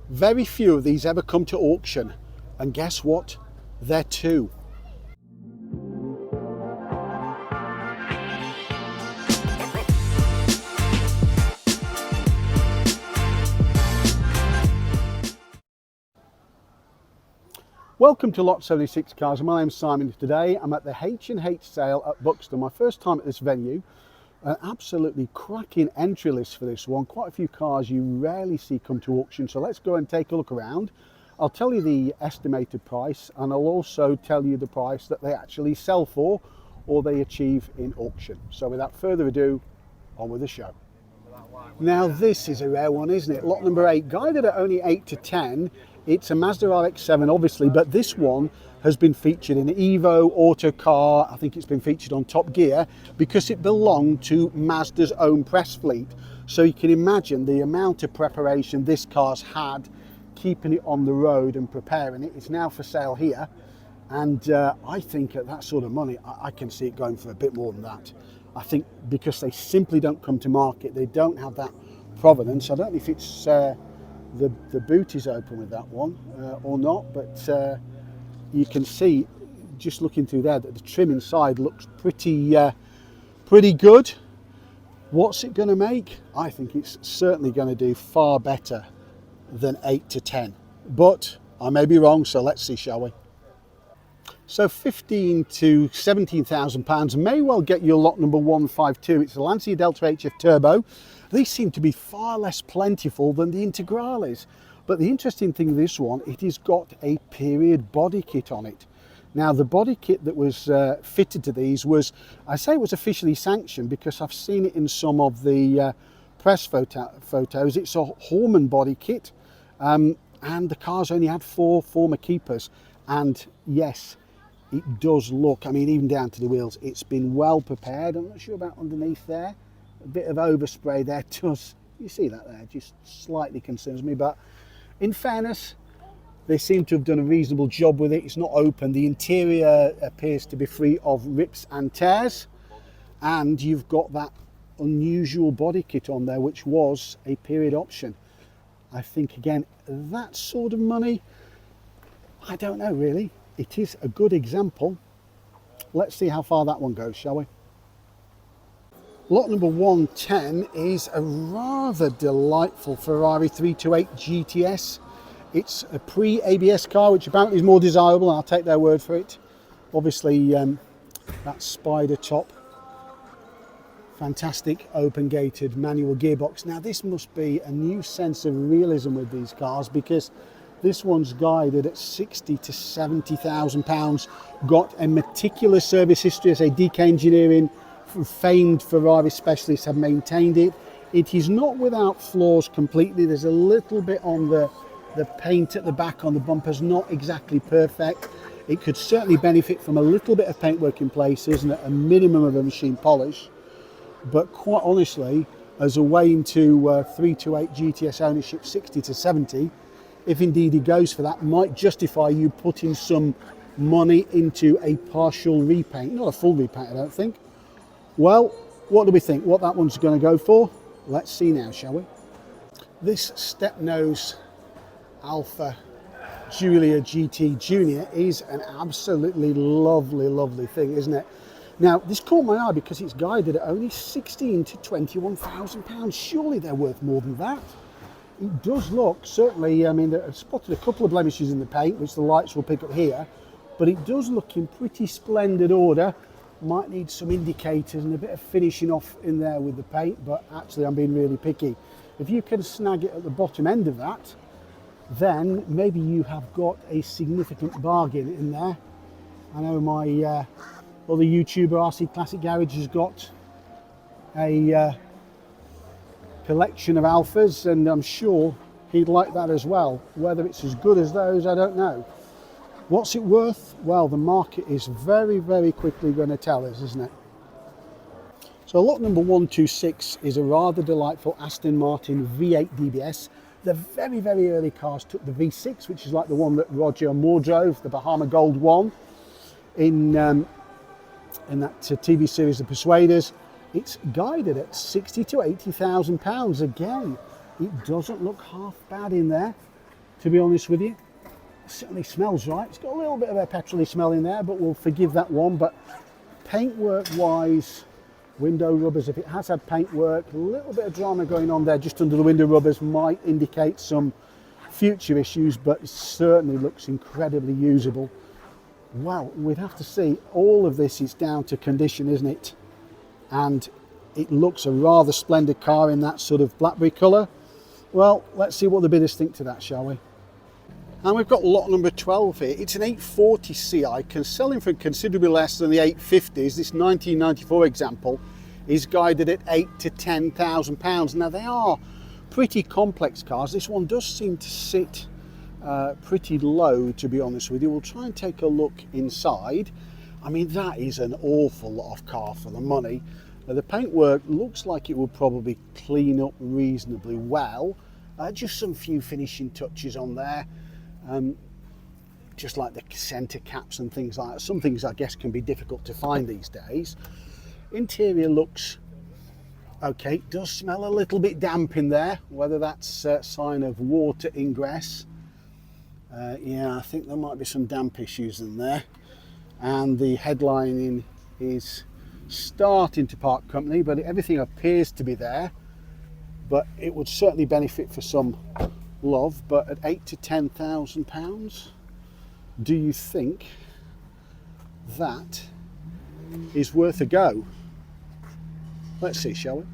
Very few of these ever come to auction, and guess what? They're two. Welcome to Lot 76 Cars. My name's Simon. Today I'm at the H&H sale at Buxton. My first time at this venue. An absolutely cracking entry list for this one. Quite a few cars you rarely see come to auction. So let's go and take a look around. I'll tell you the estimated price, and I'll also tell you the price that they actually sell for or they achieve in auction. So without further ado, on with the show. Now this is a rare one, isn't it? Lot number 8, guided at only 8 to 10. It's a Mazda RX-7 obviously, but this one has been featured in Evo, Autocar. I think it's been featured on Top Gear because it belonged to Mazda's own press fleet. So you can imagine the amount of preparation this car's had, keeping it on the road and preparing it. It's now for sale here, and I think at that sort of money, I can see it going for a bit more than that. I think because they simply don't come to market, they don't have that provenance. I don't know if it's the boot is open with that one or not, but you can see just looking through there that the trim inside looks pretty good. What's it going to make? I think it's certainly going to do far better than 8 to 10, but I may be wrong, so let's see, shall we? So 15 to 17,000 pounds may well get you lot number 152. It's a Lancia Delta HF Turbo. These seem to be far less plentiful than the Integrales. But the interesting thing with this one, it has got a period body kit on it. Now the body kit that was fitted to these was, I say it was officially sanctioned because I've seen it in some of the press photos. It's a Horman body kit, and the car's only had 4 former keepers. And yes, it does look, I mean, even down to the wheels, it's been well prepared. I'm not sure about underneath there. A bit of overspray there does, you see that there, just slightly concerns me. But in fairness, they seem to have done a reasonable job with it. It's not open. The interior appears to be free of rips and tears. And you've got that unusual body kit on there, which was a period option. I think, again, that sort of money, I don't know really. It is a good example. Let's see how far that one goes, shall we? Lot number 110 is a rather delightful Ferrari 328 GTS. It's a pre-ABS car, which apparently is more desirable, and I'll take their word for it. Obviously, that spider top, fantastic open-gated manual gearbox. Now this must be a new sense of realism with these cars, because this one's guided at 60 to 70,000 pounds. Got a meticulous service history, as a DK Engineering, famed Ferrari specialists have maintained it. It is not without flaws completely. There's a little bit on the paint at the back on the bumpers, not exactly perfect. It could certainly benefit from a little bit of paintwork in places and a minimum of a machine polish. But quite honestly, as a way into 328 GTS ownership, 60 to 70, if indeed he goes for that, might justify you putting some money into a partial repaint. Not a full repaint, I don't think. Well, what do we think? What that one's going to go for? Let's see now, shall we? This step-nose Alpha Giulia GT Junior is an absolutely lovely thing, isn't it? Now, this caught my eye because it's guided at only 16 to 21,000 pounds. Surely they're worth more than that. It does look, certainly, I mean, I've spotted a couple of blemishes in the paint, which the lights will pick up here, but it does look in pretty splendid order. Might need some indicators and a bit of finishing off in there with the paint, but actually I'm being really picky. If you can snag it at the bottom end of that, then maybe you have got a significant bargain in there. I know my other YouTuber, RC Classic Garage, has got a collection of Alphas, and I'm sure he'd like that as well. Whether it's as good as those, I don't know. What's it worth? Well, the market is very quickly going to tell us, isn't it? So lot number 126 is a rather delightful Aston Martin V8 DBS. The very early cars took the V6, which is like the one that Roger Moore drove, the Bahama Gold one, in that TV series, The Persuaders. It's guided at 60 to 80,000 pounds. Again, it doesn't look half bad in there. to be honest with you. It certainly smells right. It's got a little bit of a petrol-y smell in there, but we'll forgive that one. But paintwork wise, window rubbers, if it has had paintwork, a little bit of drama going on there just under the window rubbers might indicate some future issues, but it certainly looks incredibly usable. Well, we'd have to see. All of this is down to condition, isn't it? And it looks a rather splendid car in that sort of blackberry colour. Well, let's see what the bidders think to that, shall we? And we've got lot number 12 here. It's an 840 Ci, selling for considerably less than the 850s. This 1994 example is guided at £8,000 to £10,000. Now, they are pretty complex cars. This one does seem to sit pretty low, to be honest with you. We'll try and take a look inside. I mean, that is an awful lot of car for the money. The paintwork looks like it will probably clean up reasonably well. Just some few finishing touches on there. Just like the centre caps and things like that. Some things I guess can be difficult to find these days. Interior looks okay. It does smell a little bit damp in there, whether that's a sign of water ingress. Yeah, I think there might be some damp issues in there. And the headlining is starting to part company, but everything appears to be there. But it would certainly benefit for some love. But at £8,000 to £10,000, do you think that is worth a go? Let's see, shall we?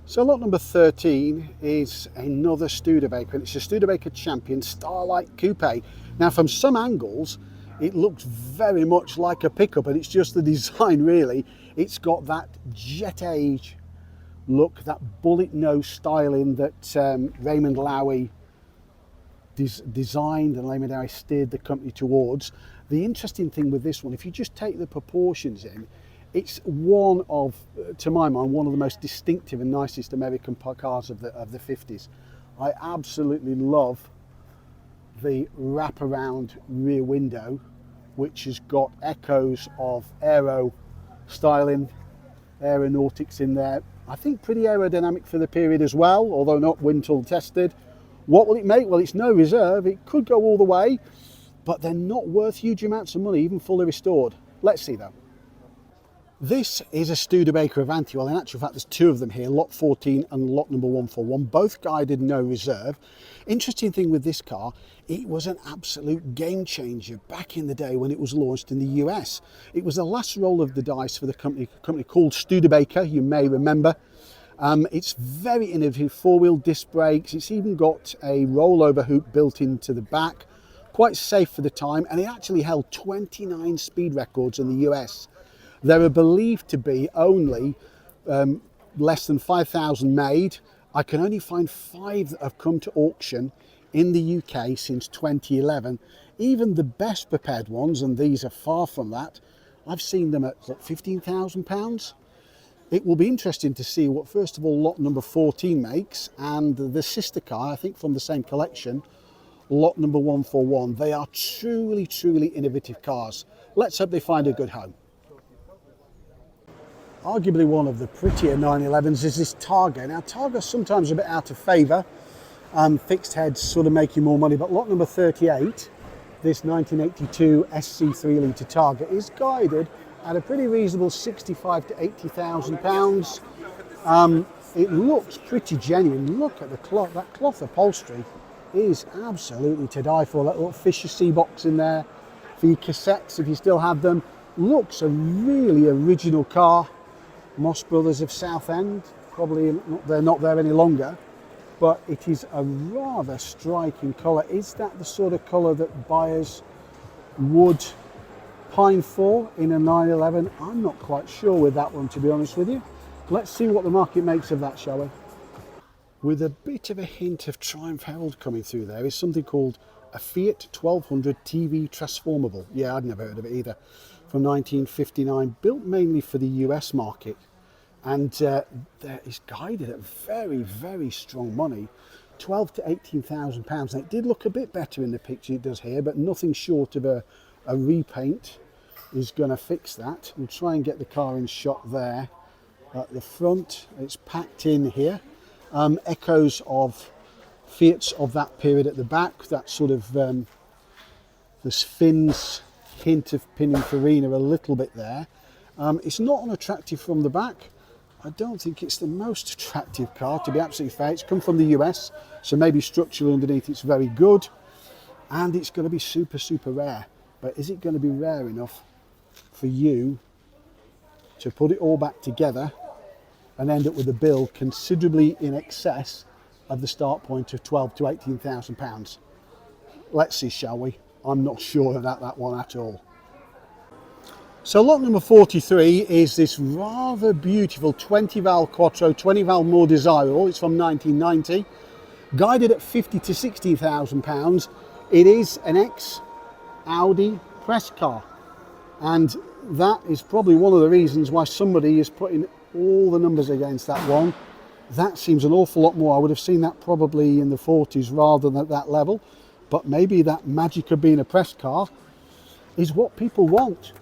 So lot number 13 is another Studebaker, and it's a Studebaker Champion Starlight Coupe. Now, from some angles it looks very much like a pickup, and it's just the design really. It's got that jet age look, that bullet nose styling that Raymond Loewy designed and Raymond Loewy steered the company towards. The interesting thing with this one, if you just take the proportions in, it's one of, to my mind, one of the most distinctive and nicest American cars of the 50s. I absolutely love the wraparound rear window, which has got echoes of aero styling, aeronautics in there. I think pretty aerodynamic for the period as well, although not wind tunnel tested. What will it make? Well, it's no reserve. It could go all the way, but they're not worth huge amounts of money, even fully restored. Let's see though. This is a Studebaker Avanti. Well, in actual fact, there's two of them here, lot 14 and lot number 141, both guided no reserve. Interesting thing with this car, it was an absolute game changer back in the day when it was launched in the US. It was the last roll of the dice for the company called Studebaker, you may remember. It's very innovative, four-wheel disc brakes. It's even got a rollover hoop built into the back, quite safe for the time, and it actually held 29 speed records in the US. There are believed to be only less than 5,000 made. I can only find 5 that have come to auction in the UK since 2011. Even the best prepared ones, and these are far from that, I've seen them at £15,000. It will be interesting to see what, first of all, lot number 14 makes, and the sister car, I think from the same collection, lot number 141. They are truly, truly innovative cars. Let's hope they find a good home. Arguably one of the prettier 911s is this Targa. Now, Targa's sometimes a bit out of favour. Fixed heads sort of making more money, but lot number 38, this 1982 SC 3-litre Targa, is guided at a pretty reasonable £65,000 to £80,000. It looks pretty genuine. Look at the cloth. That cloth upholstery is absolutely to die for. That little Fisher C box in there for your cassettes, if you still have them. Looks a really original car. Moss Brothers of Southend, probably they're not there any longer, but it is a rather striking colour. Is that the sort of colour that buyers would pine for in a 911? I'm not quite sure with that one, to be honest with you. Let's see what the market makes of that, shall we? With a bit of a hint of Triumph Herald coming through, there is something called a Fiat 1200 TV Transformable. Yeah, I'd never heard of it either. From 1959, built mainly for the US market, and that is guided at very, very strong money, £12,000 to £18,000. And it did look a bit better in the picture it does here, but nothing short of a repaint is going to fix that. We'll try and get the car in shot there at the front. It's packed in here. Echoes of Fiats of that period at the back, that sort of this fins hint of Pininfarina a little bit there. It's not unattractive from the back. I don't think it's the most attractive car, to be absolutely fair. It's come from the US, so maybe structurally underneath it's very good, and it's going to be super, super rare. But is it going to be rare enough for you to put it all back together and end up with a bill considerably in excess of the start point of £12,000 to £18,000? Let's see, shall we? I'm not sure about that one at all. So lot number 43 is this rather beautiful 20 valve Quattro, 20 valve more desirable. It's from 1990, guided at £50,000 to £60,000. It is an ex-Audi press car, and that is probably one of the reasons why somebody is putting all the numbers against that one. That seems an awful lot more. I would have seen that probably in the 40s rather than at that level, but maybe that magic of being a press car is what people want.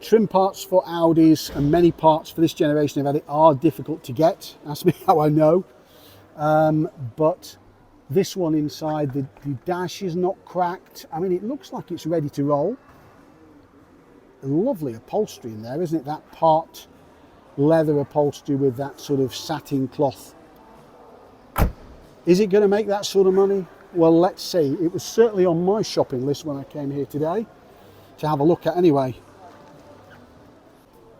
Trim parts for Audis and many parts for this generation of Audi are difficult to get. Ask me how I know. But this one inside, the dash is not cracked. I mean, it looks like it's ready to roll. Lovely upholstery in there, isn't it? That part leather upholstery with that sort of satin cloth. Is it going to make that sort of money? Well, let's see. It was certainly on my shopping list when I came here today to have a look at anyway.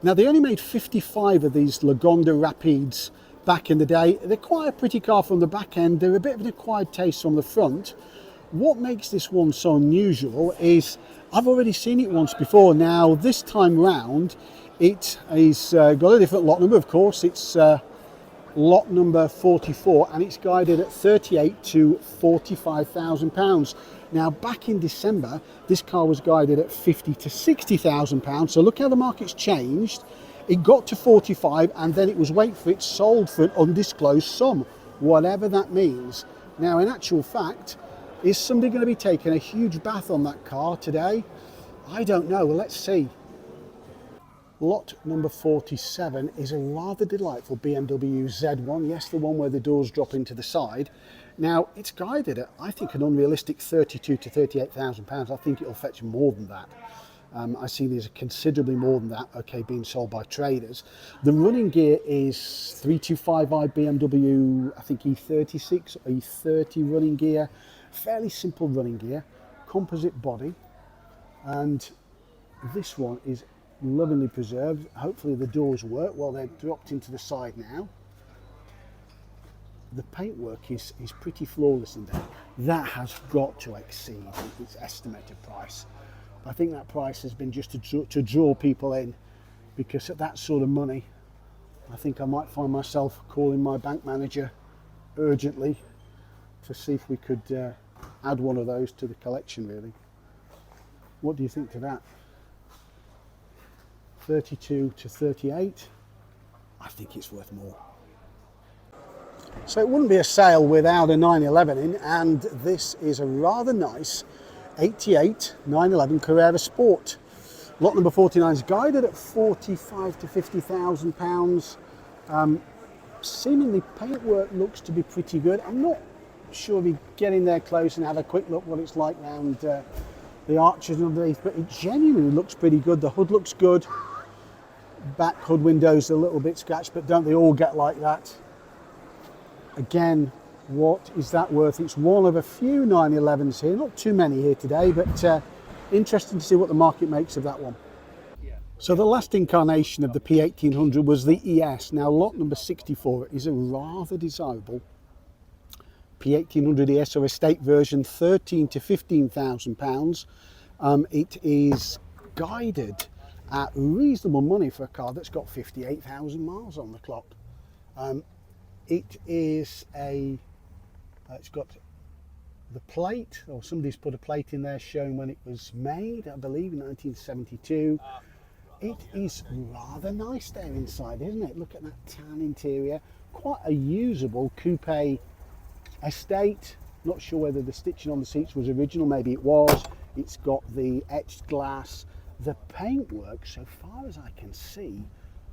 Now, they only made 55 of these Lagonda Rapides back in the day. They're quite a pretty car from the back end. They're a bit of an acquired taste from the front. What makes this one so unusual is I've already seen it once before. Now, this time round, it is got a different lot number, of course. It's lot number 44, and it's guided at £38,000 to £45,000. Now, back in December, this car was guided at £50,000 to £60,000. So look how the market's changed. It got to 45, and then it was, wait for it, sold for an undisclosed sum, whatever that means. Now, in actual fact, is somebody going to be taking a huge bath on that car today? I don't know. Well, let's see. Lot number 47 is a rather delightful BMW Z1. Yes, the one where the doors drop into the side. Now, it's guided at, I think, an unrealistic £32,000 to £38,000. I think it'll fetch more than that. I see these are considerably more than that, okay, being sold by traders. The running gear is 325i BMW, I think E36 or E30 running gear. Fairly simple running gear, composite body, and this one is lovingly preserved. Hopefully the doors work. Well, they're dropped into the side now. The paintwork is pretty flawless in there. That has got to exceed its estimated price. I think that price has been just to draw people in, because at that sort of money, I think I might find myself calling my bank manager urgently to see if we could add one of those to the collection, really. What do you think to that? 32 to 38? I think it's worth more. So it wouldn't be a sale without a 911 in, and this is a rather nice 88 911 Carrera Sport. Lot number 49 is guided at £45,000 to £50,000. Seemingly paintwork looks to be pretty good. I'm not sure if we get in there close and have a quick look what it's like around the arches underneath, but it genuinely looks pretty good. The hood looks good. Back hood windows a little bit scratched, but don't they all get like that? Again, what is that worth? It's one of a few 911s here, not too many here today, but interesting to see what the market makes of that one. So the last incarnation of the P1800 was the ES. Now lot number 64 is a rather desirable P1800 ES or estate version, £13,000 to £15,000. It is guided at reasonable money for a car that's got 58,000 miles on the clock. It is it's got the plate, or somebody's put a plate in there showing when it was made, I believe in 1972. It is rather nice there inside, isn't it? Look at that tan interior. Quite a usable coupe estate. Not sure whether the stitching on the seats was original, maybe it was. It's got the etched glass. The paintwork, so far as I can see,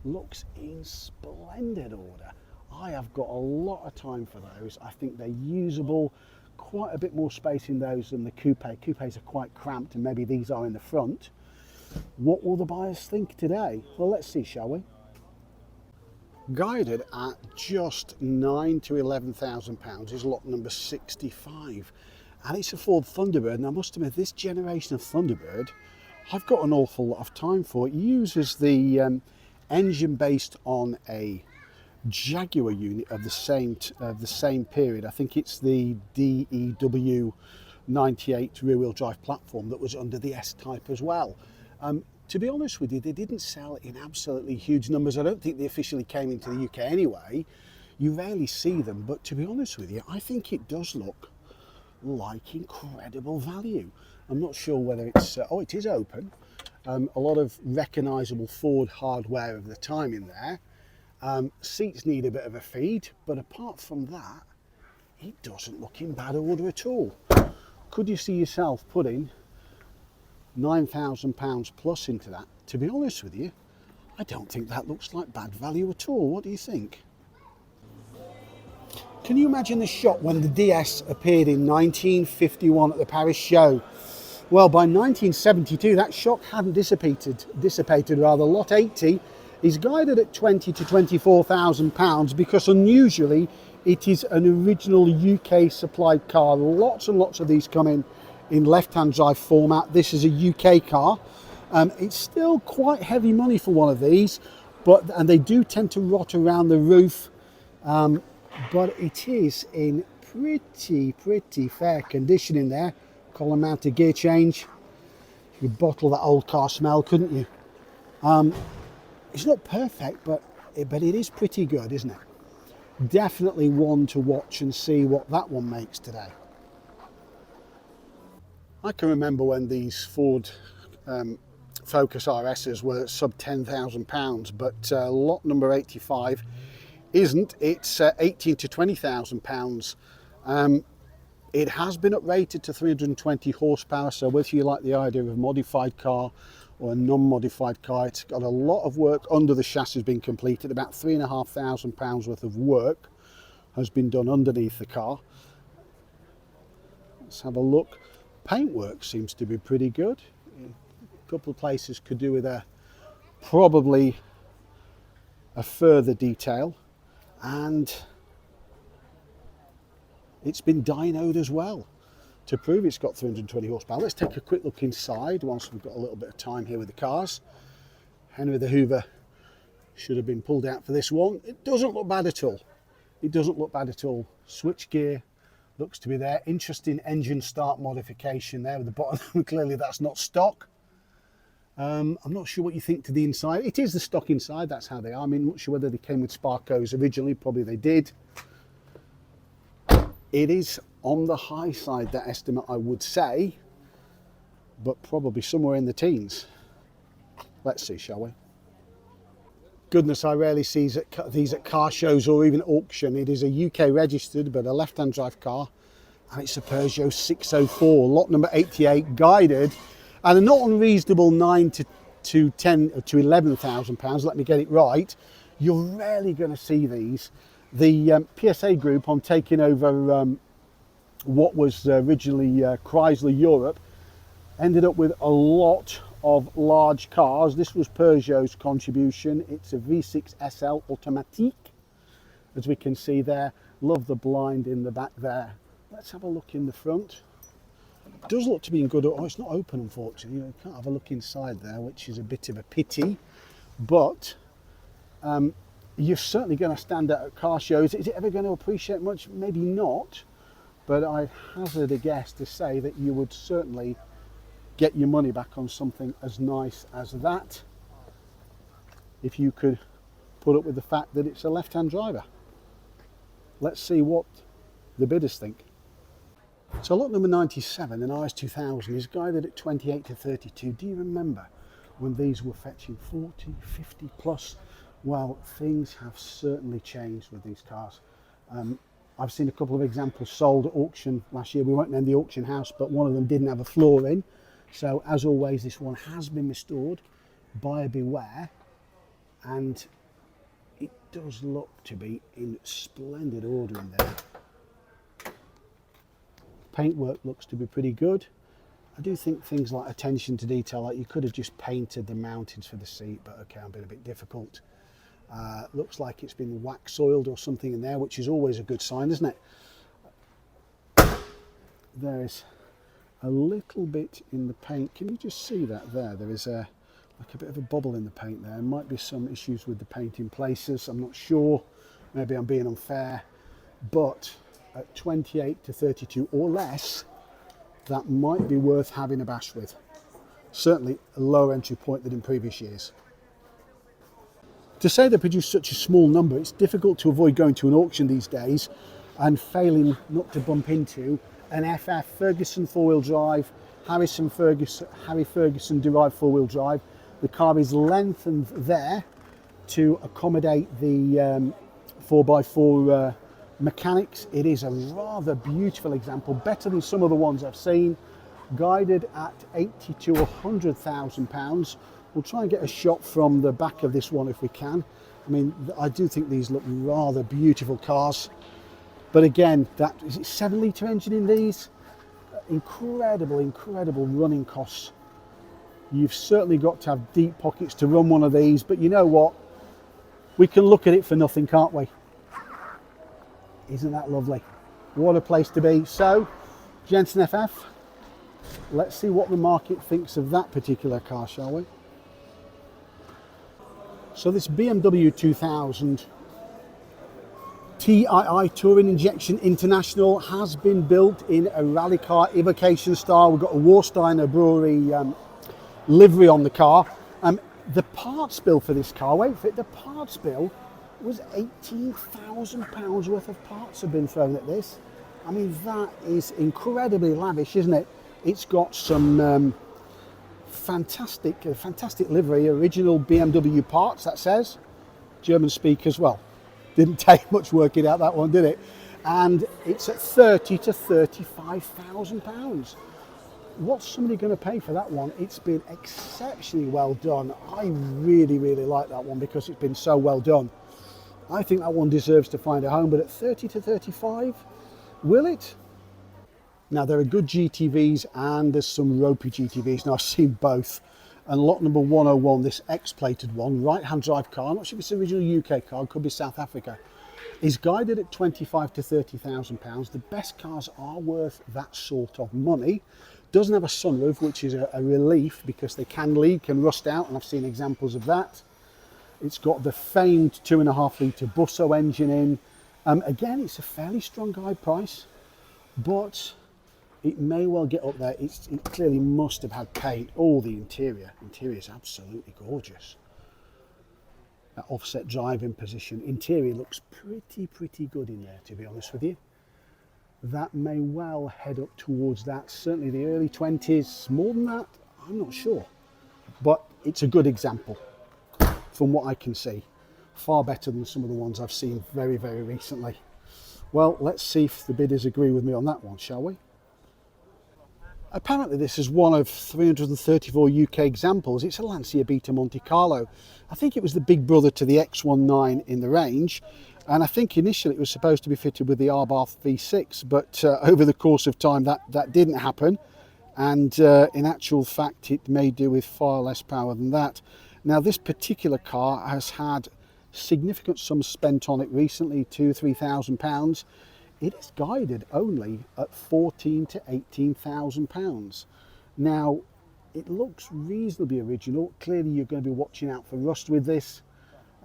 looks in splendid order. I have got a lot of time for those. I think they're usable, quite a bit more space in those than the coupe. Coupes are quite cramped, and maybe these are in the front. What will the buyers think today? Well, let's see, shall we? Guided at just £9,000 to £11,000 is lot number 65, and it's a Ford Thunderbird. And I must admit, this generation of Thunderbird, I've got an awful lot of time for. It uses the engine based on a Jaguar unit of the same period. I think it's the DEW 98 rear-wheel drive platform that was under the S-Type as well. To be honest with you, they didn't sell in absolutely huge numbers. I don't think they officially came into the UK anyway. You rarely see them, but to be honest with you, I think it does look like incredible value. I'm not sure whether it's, oh, it is open. A lot of recognisable Ford hardware of the time in there. Seats need a bit of a feed, but apart from that, it doesn't look in bad order at all. Could you see yourself putting £9,000 plus into that? To be honest with you, I don't think that looks like bad value at all. What do you think? Can you imagine the shock when the DS appeared in 1951 at the Paris show? Well, by 1972, that shock hadn't dissipated. Lot 80 is guided at £20,000 to £24,000 because unusually it is an original UK supplied car. Lots and lots of these come in left-hand drive format. This is a UK car. It's still quite heavy money for one of these, and they do tend to rot around the roof, but it is in pretty fair condition in there. Column mounted gear change. You could bottle that old car smell, couldn't you? It's not perfect, but it is pretty good, isn't it? Definitely one to watch and see what that one makes today. I can remember when these Ford Focus RSs were sub £10,000, but lot number 85 isn't. It's £18,000 to £20,000. It has been uprated to 320 horsepower, so whether you like the idea of a modified car or a non-modified car, it's got a lot of work under the chassis has been completed. About £3,500 worth of work has been done underneath the car. Let's have a look. Paintwork seems to be pretty good. A couple of places could do with probably a further detail, and it's been dynoed as well to prove it's got 320 horsepower. Let's take a quick look inside whilst we've got a little bit of time here with the cars. Henry the Hoover should have been pulled out for this one. It doesn't look bad at all. It doesn't look bad at all. Switchgear looks to be there. Interesting engine start modification there with the bottom. Clearly that's not stock. I'm not sure what you think to the inside. It is the stock inside, that's how they are. I mean, not sure whether they came with Sparcos originally, probably they did. It is on the high side, that estimate, I would say, but probably somewhere in the teens. Let's see, shall we? Goodness, I rarely see these at car shows or even auction. It is a UK registered, but a left-hand drive car, and it's a Peugeot 604, lot number 88, guided, and a not unreasonable £9,000 to £11,000. Let me get it right. You're rarely going to see these. The PSA group, on taking over what was originally Chrysler Europe, ended up with a lot of large cars. This was Peugeot's contribution. It's a V6 SL Automatique, as we can see there. Love the blind in the back there. Let's have a look in the front. It does look to be in good order. Oh, it's not open, unfortunately. You can't have a look inside there, which is a bit of a pity. But you're certainly going to stand out at car shows. Is it ever going to appreciate much? Maybe not. But I hazard a guess to say that you would certainly get your money back on something as nice as that, if you could put up with the fact that it's a left-hand driver. Let's see what the bidders think. So lot number 97, an RS 2000, is guided at 28 to 32. Do you remember when these were fetching 40, 50 plus? Well, things have certainly changed with these cars. I've seen a couple of examples sold at auction last year. We won't name the auction house, but one of them didn't have a floor in. So as always, this one has been restored. Buyer beware. And does look to be in splendid order in there. Paintwork looks to be pretty good. I do think things like attention to detail, like you could have just painted the mountings for the seat, but okay, I'm being a bit difficult. Looks like it's been wax oiled or something in there, which is always a good sign, isn't it? There's a little bit in the paint. Can you just see that there? There is like a bit of a bubble in the paint there. Might be some issues with the paint in places. I'm not sure. Maybe I'm being unfair. But at 28 to 32 or less, that might be worth having a bash with. Certainly a lower entry point than in previous years. To say they produce such a small number, it's difficult to avoid going to an auction these days and failing not to bump into an FF Ferguson four-wheel drive, Harry Ferguson derived four-wheel drive. The car is lengthened there to accommodate the 4x4 mechanics. It is a rather beautiful example, better than some of the ones I've seen. Guided at 80 to 100,000 pounds. We'll try and get a shot from the back of this one if we can. I mean, I do think these look rather beautiful cars. But again, that is it 7-litre engine in these? Incredible running costs. You've certainly got to have deep pockets to run one of these, but you know what? We can look at it for nothing, can't we? Isn't that lovely? What a place to be. So, Jensen FF, let's see what the market thinks of that particular car, shall we? So this BMW 2000 TII Touring Injection International has been built in a rally car evocation style. We've got a Warsteiner Brewery livery on the car. The parts bill for this car, wait for it, the parts bill was £18,000 worth of parts have been thrown at this. I mean, that is incredibly lavish, isn't it? It's got some fantastic livery, original BMW parts, that says. German speakers, well, didn't take much working out that one, did it? And it's at 30 to 35,000 pounds. What's somebody going to pay for that one? It's been exceptionally well done. I really like that one because it's been so well done. I think that one deserves to find a home, but at 30 to 35, will it? Now, there are good GTVs and there's some ropey GTVs. Now, I've seen both. And lot number 101, this X-plated one, right-hand drive car, I'm not sure if it's the original UK car, it could be South Africa, is guided at 25 to 30,000 pounds. The best cars are worth that sort of money. Doesn't have a sunroof, which is a relief because they can leak and rust out, and I've seen examples of that. It's got the famed 2.5 litre Busso engine in. Again, it's a fairly strong guide price, but it may well get up there. It clearly must have had paint. Oh, the interior is absolutely gorgeous. That offset driving position. Interior looks pretty good in there, to be honest with you. That may well head up towards that, certainly the early 20s. More than that, I'm not sure. But it's a good example from what I can see. Far better than some of the ones I've seen very recently. Well, let's see if the bidders agree with me on that one, shall we? Apparently this is one of 334 UK examples. It's a Lancia Beta Monte Carlo. I think it was the big brother to the X19 in the range, and I think initially it was supposed to be fitted with the Abarth V6, but over the course of time that didn't happen, and in actual fact it may do with far less power than that. Now, this particular car has had significant sums spent on it recently, £2,000–3,000. It is guided only at 14 to 18,000 pounds. Now, it looks reasonably original. Clearly, you're going to be watching out for rust with this.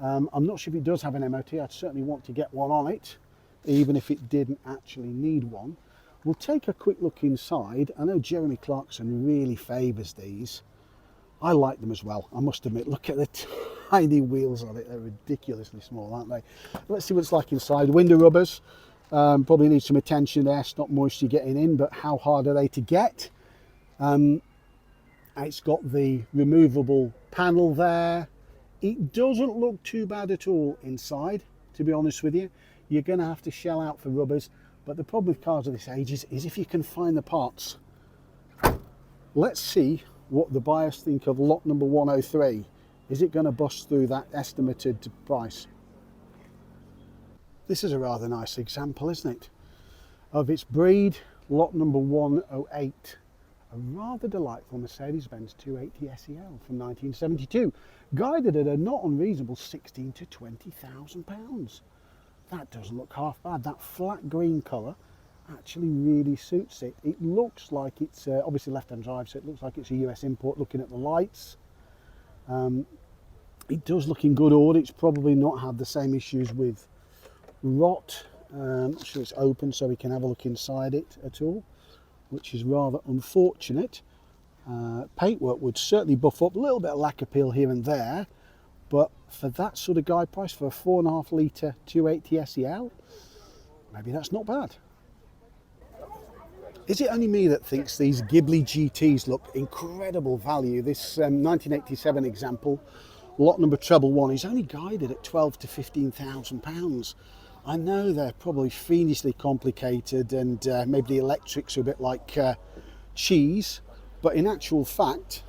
I'm not sure if it does have an MOT. I'd certainly want to get one on it, even if it didn't actually need one. We'll take a quick look inside. I know Jeremy Clarkson really favours these. I like them as well, I must admit. Look at the tiny wheels on it. They're ridiculously small, aren't they? Let's see what it's like inside. Window rubbers. Probably need some attention there, stop moisture getting in, but how hard are they to get? It's got the removable panel there. It doesn't look too bad at all inside, to be honest with you. You're going to have to shell out for rubbers, but the problem with cars of this age is if you can find the parts. Let's see what the buyers think of lot number 103. Is it going to bust through that estimated price? This is a rather nice example, isn't it, of its breed, lot number 108. A rather delightful Mercedes-Benz 280 SEL from 1972, guided at a not unreasonable 16 to 20,000 pounds. That doesn't look half bad. That flat green colour actually really suits it. It looks like it's obviously left-hand drive, so it looks like it's a US import looking at the lights. It does look in good order. It's probably not had the same issues with rot. Not sure it's open so we can have a look inside it at all, which is rather unfortunate. Paintwork would certainly buff up a little bit of lacquer peel here and there, but for that sort of guide price, for a 4.5 litre 280 SEL, maybe that's not bad. Is it only me that thinks these Ghibli GTs look incredible value? This 1987 example, lot number treble 1, is only guided at 12 to 15,000 pounds. I know they're probably fiendishly complicated and maybe the electrics are a bit like cheese, but in actual fact,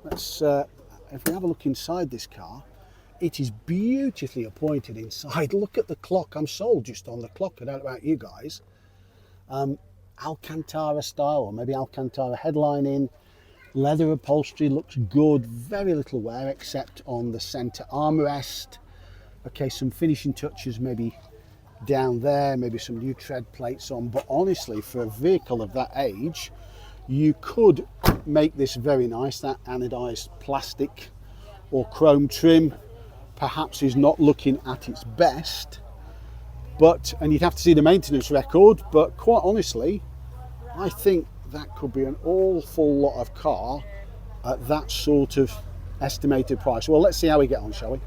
let's if we have a look inside this car, it is beautifully appointed inside. Look at the clock. I'm sold just on the clock. I don't know about you guys. Alcantara style, or maybe Alcantara headlining. Leather upholstery looks good. Very little wear except on the centre armrest. Okay, some finishing touches maybe down there, maybe some new tread plates on, but honestly, for a vehicle of that age, you could make this very nice. That anodized plastic or chrome trim perhaps is not looking at its best, but, and you'd have to see the maintenance record, but quite honestly, I think that could be an awful lot of car at that sort of estimated price. Well, let's see how we get on, shall we?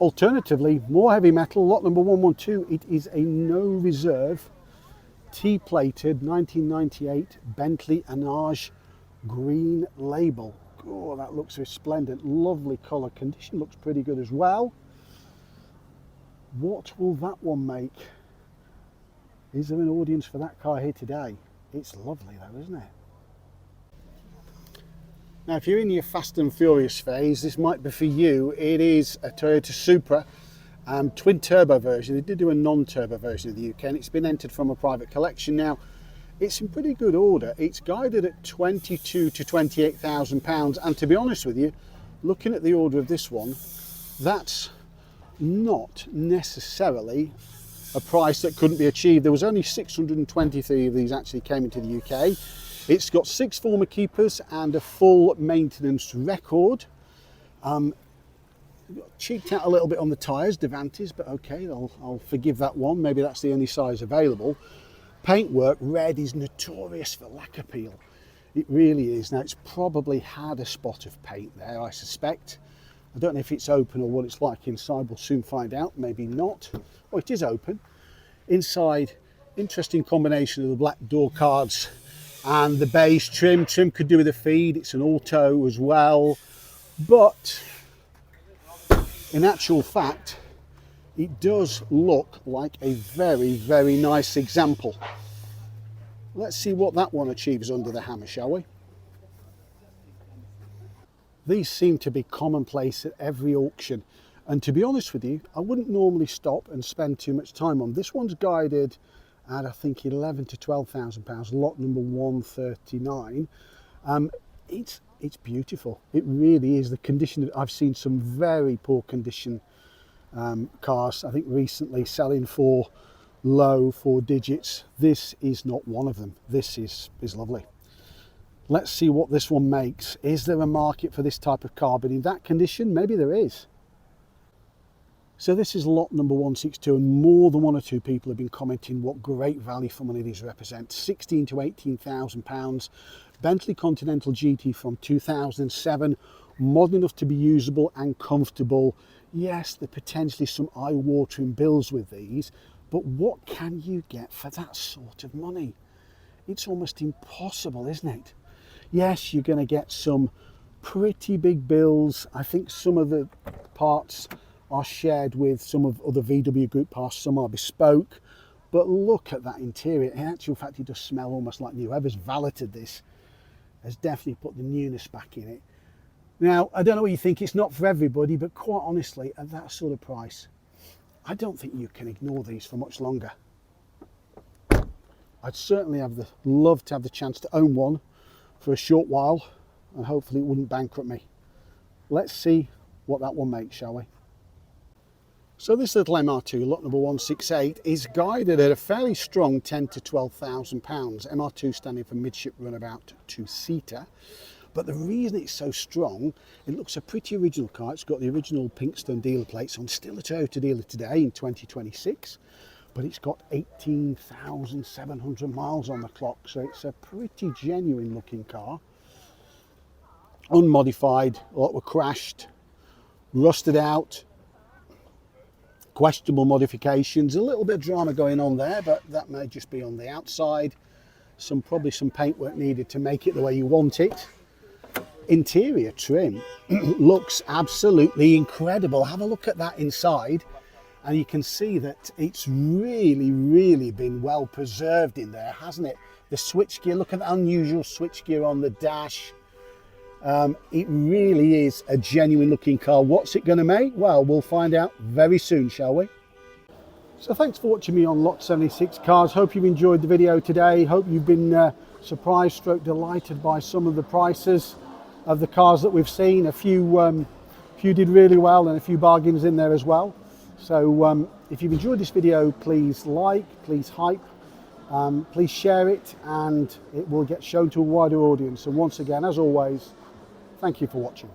Alternatively, more heavy metal, lot number 112, it is a no reserve T-plated 1998 Bentley Anage green label. Oh, that looks resplendent. Lovely colour. Condition looks pretty good as well. What will that one make? Is there an audience for that car here today? It's lovely though, isn't it? Now, if you're in your Fast and Furious phase, this might be for you. It is a Toyota Supra twin turbo version. They did do a non-turbo version in the UK, and it's been entered from a private collection. Now, it's in pretty good order. It's guided at 22 to 28,000 pounds, and to be honest with you, looking at the order of this one, that's not necessarily a price that couldn't be achieved. There was only 623 of these actually came into the UK. It's got 6 former keepers and a full maintenance record. Cheeked out a little bit on the tyres, Devantis, but okay, I'll forgive that one. Maybe that's the only size available. Paintwork, red is notorious for lacquer peel. It really is. Now, it's probably had a spot of paint there, I suspect. I don't know if it's open or what it's like inside. We'll soon find out. Maybe not. Oh, it is open. Inside, interesting combination of the black door cards and the beige trim. Trim could do with a feed. It's an auto as well. But in actual fact, it does look like a very, very nice example. Let's see what that one achieves under the hammer, shall we? These seem to be commonplace at every auction. And to be honest with you, I wouldn't normally stop and spend too much time on. This one's guided at, I think, 11 to 12,000 pounds, lot number 139. It's beautiful. It really is. The condition, I've seen some very poor condition cars, I think recently, selling for low 4 digits. This is not one of them. This is lovely. Let's see what this one makes. Is there a market for this type of car? But in that condition, maybe there is. So this is lot number 162, and more than 1 or 2 people have been commenting what great value for money these represent. 16 to 18,000 pounds. Bentley Continental GT from 2007, modern enough to be usable and comfortable. Yes, there are potentially some eye-watering bills with these, but what can you get for that sort of money? It's almost impossible, isn't it? Yes, you're going to get some pretty big bills. I think some of the parts are shared with some of other VW Group parts, some are bespoke, but look at that interior. In actual fact, it does smell almost like new. Whoever's valeted this has definitely put the newness back in it. Now, I don't know what you think, it's not for everybody, but quite honestly, at that sort of price, I don't think you can ignore these for much longer. I'd certainly love to have the chance to own one for a short while, and hopefully it wouldn't bankrupt me. Let's see what that one makes, shall we? So this little MR2, lot number 168, is guided at a fairly strong £10,000 to £12,000. MR2 standing for midship runabout two-seater. But the reason it's so strong, it looks a pretty original car. It's got the original Pinkstone dealer plates on, still a Toyota dealer today in 2026. But it's got 18,700 miles on the clock, so it's a pretty genuine looking car. Unmodified, a lot were crashed, rusted out, questionable modifications, a little bit of drama going on there, but that may just be on the outside. Probably some paintwork needed to make it the way you want it. Interior trim looks absolutely incredible. Have a look at that inside, and you can see that it's really been well preserved in there, hasn't it? The switchgear, look at the unusual switchgear on the dash. It really is a genuine looking car. What's it going to make? Well, we'll find out very soon, shall we? So thanks for watching me on Lot 76 Cars. Hope you've enjoyed the video today. Hope you've been surprised stroke delighted by some of the prices of the cars that we've seen. A few did really well and a few bargains in there as well. So if you've enjoyed this video, please like, please hype, please share it, and it will get shown to a wider audience. And once again, as always, thank you for watching.